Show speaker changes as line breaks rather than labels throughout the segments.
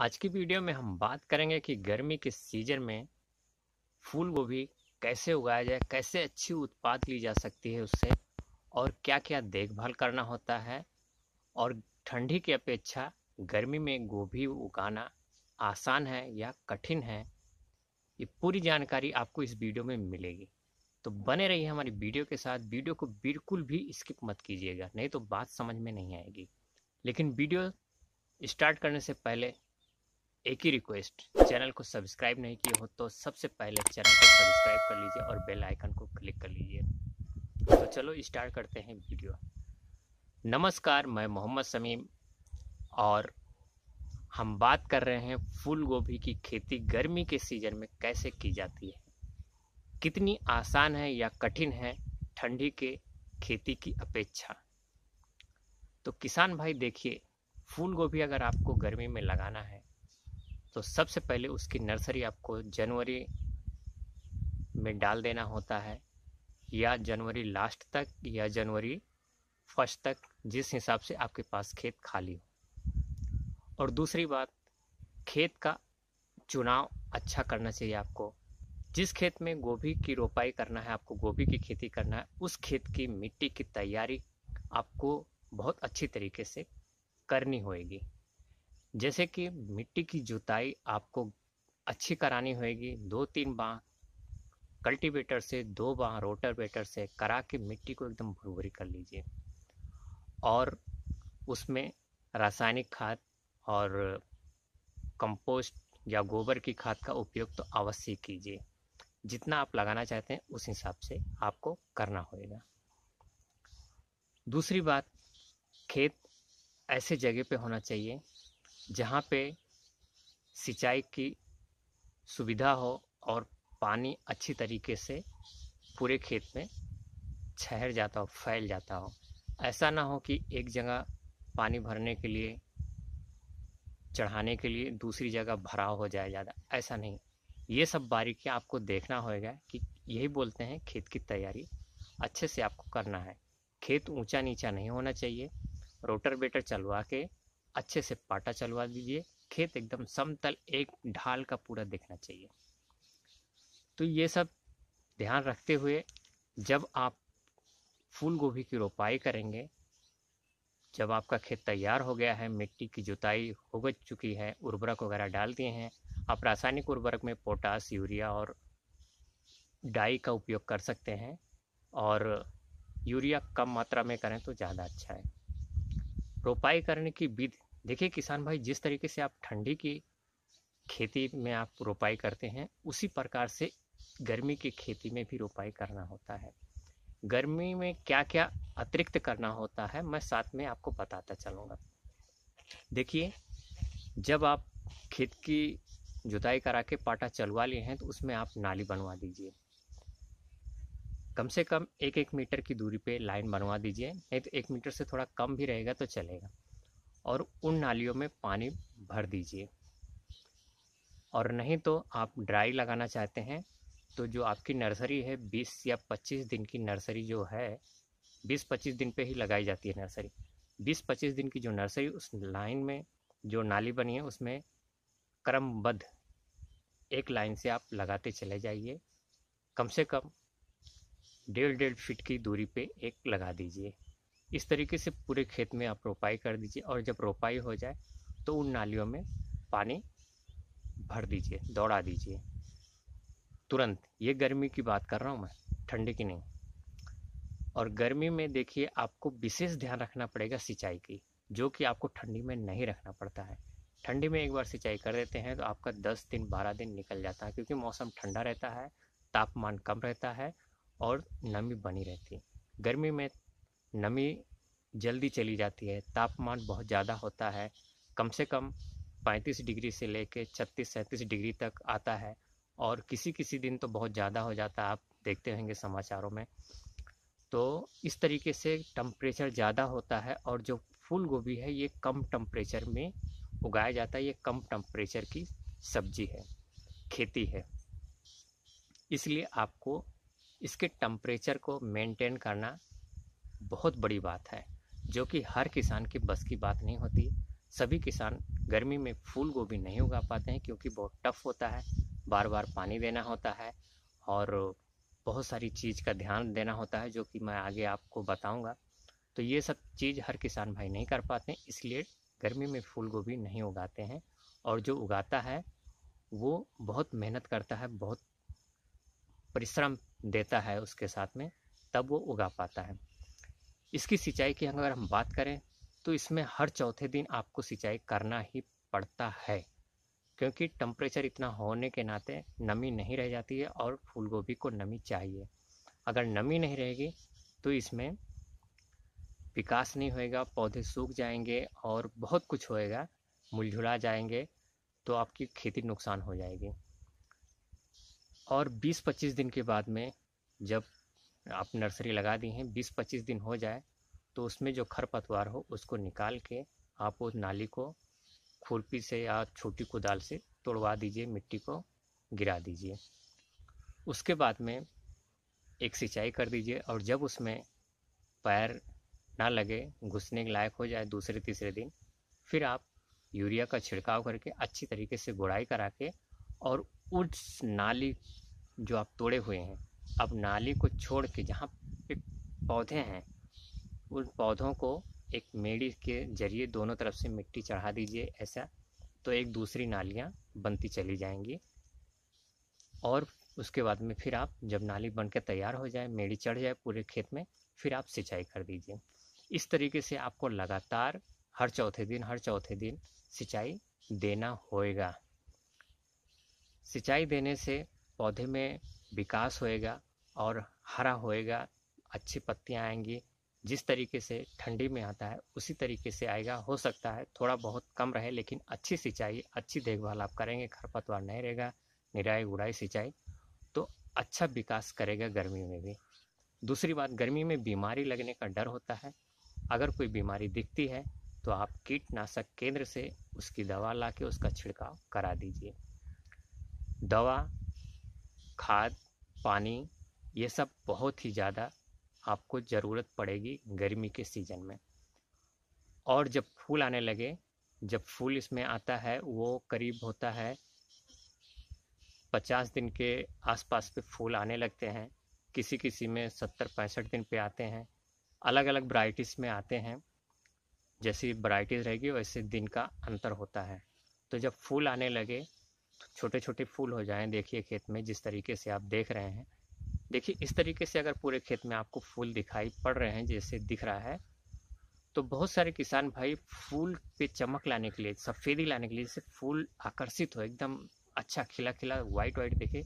आज की वीडियो में हम बात करेंगे कि गर्मी के सीजन में फूल गोभी कैसे उगाया जाए, कैसे अच्छी उत्पाद ली जा सकती है उससे, और क्या क्या देखभाल करना होता है, और ठंडी की अपेक्षा गर्मी में गोभी उगाना आसान है या कठिन है। ये पूरी जानकारी आपको इस वीडियो में मिलेगी, तो बने रहिए हमारी वीडियो के साथ। वीडियो को बिल्कुल भी स्किप मत कीजिएगा, नहीं तो बात समझ में नहीं आएगी। लेकिन वीडियो स्टार्ट करने से पहले एक ही रिक्वेस्ट, चैनल को सब्सक्राइब नहीं किए हो तो सबसे पहले चैनल को सब्सक्राइब कर लीजिए और बेल आइकन को क्लिक कर लीजिए। तो चलो स्टार्ट करते हैं वीडियो। नमस्कार, मैं मोहम्मद समीम और हम बात कर रहे हैं फूल गोभी की खेती गर्मी के सीजन में कैसे की जाती है, कितनी आसान है या कठिन है ठंडी के खेती की अपेक्षा। तो किसान भाई देखिए, फूल गोभी अगर आपको गर्मी में लगाना है तो सबसे पहले उसकी नर्सरी आपको जनवरी में डाल देना होता है, या जनवरी लास्ट तक या जनवरी फर्स्ट तक, जिस हिसाब से आपके पास खेत खाली हो। और दूसरी बात, खेत का चुनाव अच्छा करना चाहिए आपको। जिस खेत में गोभी की रोपाई करना है, आपको गोभी की खेती करना है, उस खेत की मिट्टी की तैयारी आपको बहुत अच्छी तरीके से करनी होगी। जैसे कि मिट्टी की जुताई आपको अच्छी करानी होगी, 2-3 बार कल्टीवेटर से, 2 बार रोटावेटर से करा के मिट्टी को एकदम भुरभुरी कर लीजिए। और उसमें रासायनिक खाद और कंपोस्ट या गोबर की खाद का उपयोग तो अवश्य कीजिए। जितना आप लगाना चाहते हैं उस हिसाब से आपको करना होगा। दूसरी बात, खेत ऐसे जगह पे होना चाहिए जहाँ पे सिंचाई की सुविधा हो और पानी अच्छी तरीके से पूरे खेत में ठहर जाता हो, फैल जाता हो। ऐसा ना हो कि एक जगह पानी भरने के लिए, चढ़ाने के लिए दूसरी जगह भराव हो जाए ज़्यादा, ऐसा नहीं। ये सब बारीकियां आपको देखना होगा कि यही बोलते हैं खेत की तैयारी अच्छे से आपको करना है। खेत ऊंचा नीचा नहीं होना चाहिए। रोटर बेटर चलवा के अच्छे से पाटा चलवा दीजिए। खेत एकदम समतल एक ढाल का पूरा दिखना चाहिए। तो ये सब ध्यान रखते हुए जब आप फूल गोभी की रोपाई करेंगे, जब आपका खेत तैयार हो गया है, मिट्टी की जुताई हो चुकी है, उर्वरक वगैरह डाल दिए हैं, आप रासायनिक उर्वरक में पोटास, यूरिया और डाई का उपयोग कर सकते हैं, और यूरिया कम मात्रा में करें तो ज़्यादा अच्छा है। रोपाई करने की विधि देखिए किसान भाई, जिस तरीके से आप ठंडी की खेती में आप रोपाई करते हैं, उसी प्रकार से गर्मी की खेती में भी रोपाई करना होता है। गर्मी में क्या क्या अतिरिक्त करना होता है मैं साथ में आपको बताता चलूँगा। देखिए, जब आप खेत की जुताई करा के पाटा चलवा लिए हैं तो उसमें आप नाली बनवा दीजिए। कम से कम 1-1 मीटर की दूरी पे लाइन बनवा दीजिए, नहीं तो 1 मीटर से थोड़ा कम भी रहेगा तो चलेगा। और उन नालियों में पानी भर दीजिए। और नहीं तो आप ड्राई लगाना चाहते हैं तो जो आपकी नर्सरी है, 20 या 25 दिन की नर्सरी जो है, 20-25 दिन पे ही लगाई जाती है नर्सरी। 20-25 दिन की जो नर्सरी, उस लाइन में जो नाली बनी है उसमें क्रमबद्ध एक लाइन से आप लगाते चले जाइए। कम से कम 1.5 फीट की दूरी पे एक लगा दीजिए। इस तरीके से पूरे खेत में आप रोपाई कर दीजिए, और जब रोपाई हो जाए तो उन नालियों में पानी भर दीजिए, दौड़ा दीजिए तुरंत। ये गर्मी की बात कर रहा हूँ मैं, ठंडी की नहीं। और गर्मी में देखिए आपको विशेष ध्यान रखना पड़ेगा सिंचाई की, जो कि आपको ठंडी में नहीं रखना पड़ता है। ठंडी में एक बार सिंचाई कर देते हैं तो आपका 10 दिन 12 दिन निकल जाता है, क्योंकि मौसम ठंडा रहता है, तापमान कम रहता है और नमी बनी रहती है। गर्मी में नमी जल्दी चली जाती है, तापमान बहुत ज़्यादा होता है, कम से कम 35 डिग्री से लेकर 36-37 डिग्री तक आता है, और किसी किसी दिन तो बहुत ज़्यादा हो जाता है, आप देखते होंगे समाचारों में। तो इस तरीके से टेम्परेचर ज़्यादा होता है, और जो फूल गोभी है ये कम टेम्परेचर में उगाया जाता है। ये कम टेम्परेचर की सब्जी है, खेती है, इसलिए आपको इसके टेम्परेचर को मेंटेन करना बहुत बड़ी बात है, जो कि हर किसान के बस की बात नहीं होती। सभी किसान गर्मी में फूल गोभी नहीं उगा पाते हैं क्योंकि बहुत टफ होता है, बार बार पानी देना होता है और बहुत सारी चीज़ का ध्यान देना होता है, जो कि मैं आगे आपको बताऊंगा। तो ये सब चीज़ हर किसान भाई नहीं कर पाते हैं, इसलिए गर्मी में फूल गोभी नहीं उगाते हैं। और जो उगाता है वो बहुत मेहनत करता है, बहुत परिश्रम देता है उसके साथ में, तब वो उगा पाता है। इसकी सिंचाई की अगर हम बात करें तो इसमें हर चौथे दिन आपको सिंचाई करना ही पड़ता है, क्योंकि टेम्परेचर इतना होने के नाते नमी नहीं रह जाती है और फूल गोभी को नमी चाहिए। अगर नमी नहीं रहेगी तो इसमें विकास नहीं होएगा, पौधे सूख जाएंगे और बहुत कुछ होएगा, मुरझुरा जाएंगे, तो आपकी खेती नुकसान हो जाएगी। और 20-25 दिन के बाद में जब आप नर्सरी लगा दी हैं, 20-25 दिन हो जाए तो उसमें जो खरपतवार हो उसको निकाल के आप उस नाली को खुरपी से या छोटी कुदाल से तोड़वा दीजिए, मिट्टी को गिरा दीजिए। उसके बाद में एक सिंचाई कर दीजिए और जब उसमें पैर ना लगे, घुसने के लायक हो जाए दूसरे तीसरे दिन, फिर आप यूरिया का छिड़काव करके अच्छी तरीके से गुड़ाई करा के और उस नाली जो आप तोड़े हुए हैं, अब नाली को छोड़ के जहाँ पे पौधे हैं उन पौधों को एक मेड़ी के जरिए दोनों तरफ से मिट्टी चढ़ा दीजिए ऐसा, तो एक दूसरी नालियाँ बनती चली जाएंगी। और उसके बाद में फिर आप जब नाली बन के तैयार हो जाए, मेड़ी चढ़ जाए पूरे खेत में, फिर आप सिंचाई कर दीजिए। इस तरीके से आपको लगातार हर चौथे दिन सिंचाई देना होएगा। सिंचाई देने से पौधे में विकास होएगा और हरा होएगा, अच्छी पत्तियां आएंगी। जिस तरीके से ठंडी में आता है उसी तरीके से आएगा। हो सकता है थोड़ा बहुत कम रहे, लेकिन अच्छी सिंचाई, अच्छी देखभाल आप करेंगे, खरपतवार नहीं रहेगा, निराई गुड़ाई सिंचाई, तो अच्छा विकास करेगा गर्मी में भी। दूसरी बात, गर्मी में बीमारी लगने का डर होता है। अगर कोई बीमारी दिखती है तो आप कीटनाशक केंद्र से उसकी दवा ला के उसका छिड़काव करा दीजिए। दवा, खाद, पानी, ये सब बहुत ही ज़्यादा आपको ज़रूरत पड़ेगी गर्मी के सीज़न में। और जब फूल आने लगे, जब फूल इसमें आता है वो करीब होता है 50 दिन के आसपास पे फूल आने लगते हैं। किसी किसी में 70-65 दिन पे आते हैं। अलग अलग वैरायटीज़ में आते हैं, जैसी वैरायटीज़ रहेगी वैसे दिन का अंतर होता है। तो जब फूल आने लगे तो छोटे छोटे फूल हो जाएं, देखिए खेत में जिस तरीके से आप देख रहे हैं, देखिए इस तरीके से अगर पूरे खेत में आपको फूल दिखाई पड़ रहे हैं जैसे दिख रहा है, तो बहुत सारे किसान भाई फूल पे चमक लाने के लिए, सफ़ेदी लाने के लिए, जैसे फूल आकर्षित हो, एकदम अच्छा खिला खिला वाइट वाइट दिखे,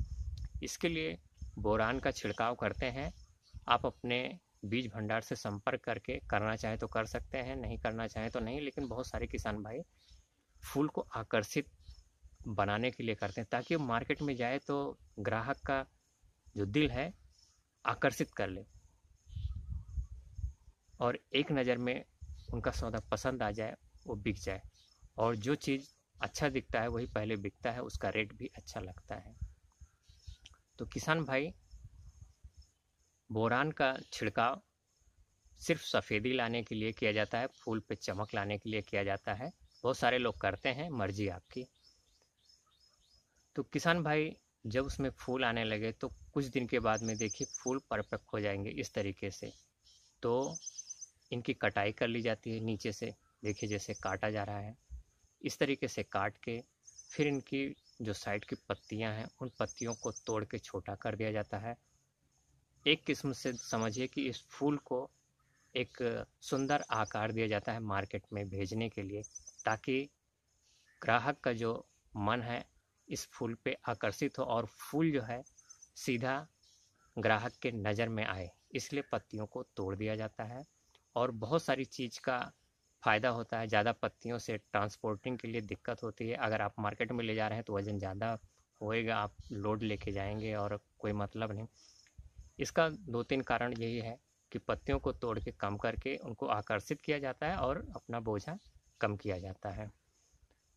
इसके लिए बोरान का छिड़काव करते हैं। आप अपने बीज भंडार से संपर्क करके करना चाहें तो कर सकते हैं, नहीं करना चाहें तो नहीं, लेकिन बहुत सारे किसान भाई फूल को आकर्षित बनाने के लिए करते हैं, ताकि मार्केट में जाए तो ग्राहक का जो दिल है आकर्षित कर ले और एक नज़र में उनका सौदा पसंद आ जाए, वो बिक जाए। और जो चीज़ अच्छा दिखता है वही पहले बिकता है, उसका रेट भी अच्छा लगता है। तो किसान भाई, बोरान का छिड़काव सिर्फ सफ़ेदी लाने के लिए किया जाता है, फूल पे चमक लाने के लिए किया जाता है। बहुत सारे लोग करते हैं, मर्जी आपकी। तो किसान भाई, जब उसमें फूल आने लगे तो कुछ दिन के बाद में देखिए फूल परफेक्ट हो जाएंगे इस तरीके से। तो इनकी कटाई कर ली जाती है नीचे से, देखिए जैसे काटा जा रहा है, इस तरीके से काट के फिर इनकी जो साइड की पत्तियां हैं उन पत्तियों को तोड़ के छोटा कर दिया जाता है। एक किस्म से समझिए कि इस फूल को एक सुंदर आकार दिया जाता है मार्केट में भेजने के लिए, ताकि ग्राहक का जो मन है इस फूल पे आकर्षित हो और फूल जो है सीधा ग्राहक के नज़र में आए, इसलिए पत्तियों को तोड़ दिया जाता है। और बहुत सारी चीज़ का फ़ायदा होता है। ज़्यादा पत्तियों से ट्रांसपोर्टिंग के लिए दिक्कत होती है। अगर आप मार्केट में ले जा रहे हैं तो वज़न ज़्यादा होएगा, आप लोड लेके जाएंगे और कोई मतलब नहीं। इसका 2-3 कारण यही है कि पत्तियों को तोड़ के कम करके उनको आकर्षित किया जाता है और अपना बोझा कम किया जाता है।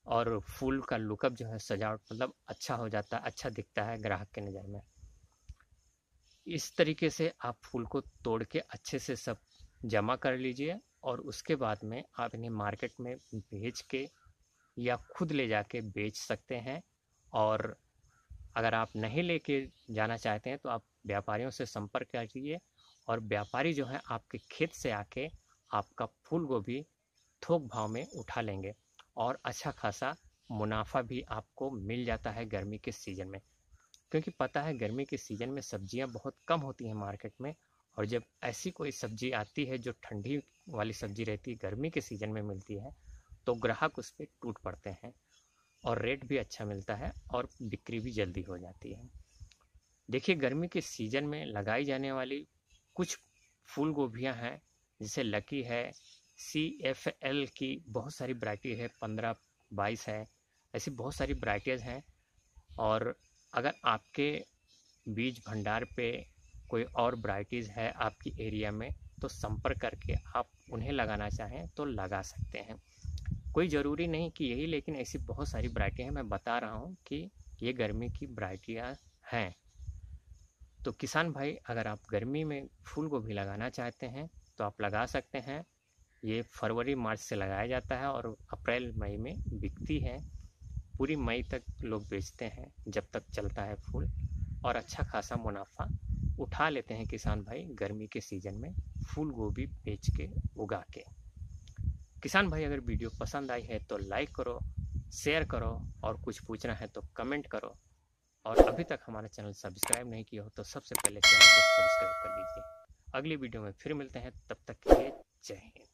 और फूल का लुकअप जो है, सजावट मतलब अच्छा हो जाता है, अच्छा दिखता है ग्राहक के नज़र में। इस तरीके से आप फूल को तोड़ के अच्छे से सब जमा कर लीजिए और उसके बाद में आप इन्हें मार्केट में भेज के या खुद ले जाके बेच सकते हैं। और अगर आप नहीं लेके जाना चाहते हैं तो आप व्यापारियों से संपर्क कीजिए और व्यापारी जो है आपके खेत से आके आपका फूल गोभी थोक भाव में उठा लेंगे और अच्छा खासा मुनाफा भी आपको मिल जाता है गर्मी के सीज़न में। क्योंकि पता है गर्मी के सीज़न में सब्जियां बहुत कम होती हैं मार्केट में, और जब ऐसी कोई सब्जी आती है जो ठंडी वाली सब्जी रहती है गर्मी के सीज़न में मिलती है तो ग्राहक उस पर टूट पड़ते हैं और रेट भी अच्छा मिलता है और बिक्री भी जल्दी हो जाती है। देखिए, गर्मी के सीज़न में लगाई जाने वाली कुछ फूल गोभियाँ हैं, जैसे लकी है, CFL की बहुत सारी वैरायटी है, 15-22 है, ऐसी बहुत सारी वैरायटीज़ हैं। और अगर आपके बीज भंडार पे कोई और वैरायटीज़ है आपकी एरिया में तो संपर्क करके आप उन्हें लगाना चाहें तो लगा सकते हैं। कोई ज़रूरी नहीं कि यही, लेकिन ऐसी बहुत सारी वैरायटी हैं। मैं बता रहा हूँ कि ये गर्मी की वैरायटियाँ हैं। तो किसान भाई, अगर आप गर्मी में फूल गोभी लगाना चाहते हैं तो आप लगा सकते हैं। ये फरवरी मार्च से लगाया जाता है और अप्रैल मई में बिकती है। पूरी मई तक लोग बेचते हैं जब तक चलता है फूल, और अच्छा खासा मुनाफा उठा लेते हैं किसान भाई गर्मी के सीज़न में फूल गोभी बेच के, उगा के। किसान भाई, अगर वीडियो पसंद आई है तो लाइक करो, शेयर करो, और कुछ पूछना है तो कमेंट करो। और अभी तक हमारा चैनल सब्सक्राइब नहीं किया हो तो सबसे पहले चैनल को सब्सक्राइब कर लीजिए। अगली वीडियो में फिर मिलते हैं, तब तक के लिए जय हिंद।